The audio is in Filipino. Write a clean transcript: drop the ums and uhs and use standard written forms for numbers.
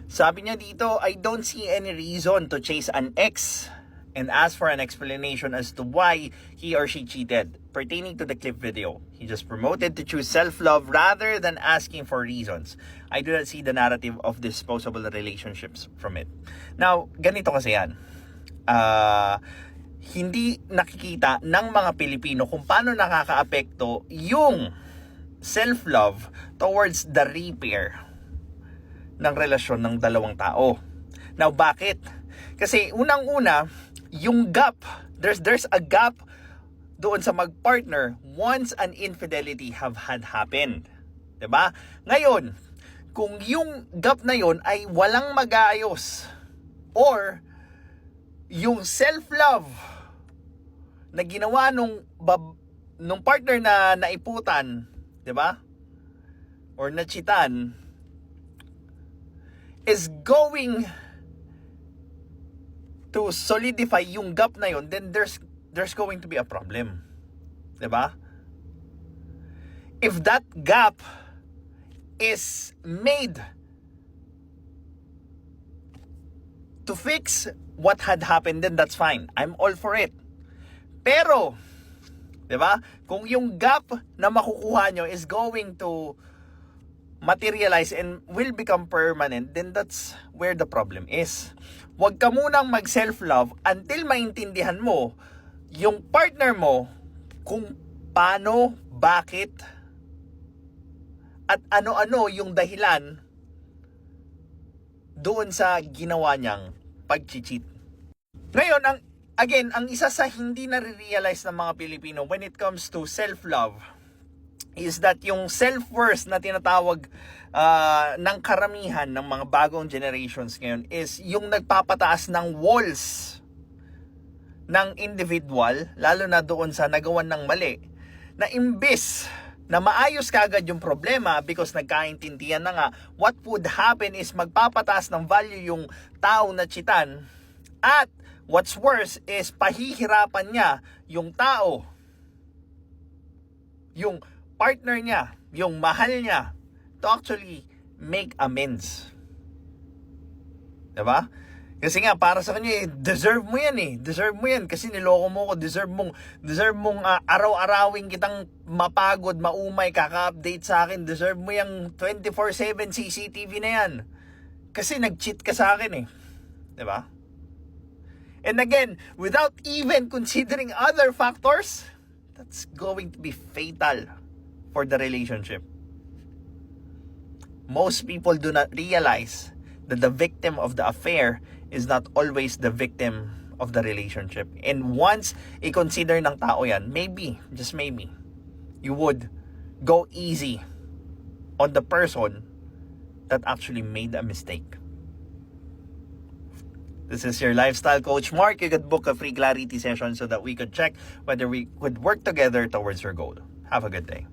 Sabi niya dito, I don't see any reason to chase an ex and ask for an explanation as to why he or she cheated. Pertaining to the clip video, he just promoted to choose self-love rather than asking for reasons. I do not see the narrative of disposable relationships from it. Now, ganito kasi yan. Hindi nakikita ng mga Pilipino kung paano nakakaapekto yung self-love towards the repair ng relasyon ng dalawang tao. Now, bakit? Kasi unang-una, yung gap, there's a gap doon sa mag-partner once an infidelity have had happened. 'Di ba? Ngayon, kung yung gap na yon ay walang mag-aayos or yung self-love na ginawa nung partner na naiputan, 'di ba? Or nachitan is going to solidify yung gap na yon, then there's going to be a problem. 'Di ba? If that gap is made to fix what had happened, then that's fine. I'm all for it. Pero, 'di ba? Kung yung gap na makukuha nyo is going to materialize and will become permanent, then that's where the problem is. Huwag ka munang mag-self-love until maintindihan mo yung partner mo kung paano, bakit, at ano-ano yung dahilan doon sa ginawa niyang pag-cheat. Ngayon, ang isa sa hindi na-realize ng mga Pilipino when it comes to self-love is that yung self-worth na tinatawag ng karamihan ng mga bagong generations ngayon is yung nagpapataas ng walls ng individual, lalo na doon sa nagawan ng mali, na imbes na maayos kagad yung problema because nagkaintindihan na nga, what would happen is magpapataas ng value yung tao na chitan, at what's worse is pahihirapan niya yung tao, yung partner niya, yung mahal niya, to actually make amends. Diba? Kasi nga, para sa kanya, deserve mo yan eh. Deserve mo yan kasi niloko mo ko. Deserve mong araw-arawing kitang mapagod, maumay, kaka-update sa akin. Deserve mo yung 24/7 CCTV na yan. Kasi nag-cheat ka sa akin eh. Diba? And again, without even considering other factors, that's going to be fatal for the relationship. Most people do not realize that the victim of the affair is not always the victim of the relationship. And once i-consider ng tao yan, maybe, just maybe, you would go easy on the person that actually made a mistake. This is your lifestyle coach, Mark. You could book a free clarity session so that we could check whether we could work together towards your goal. Have a good day.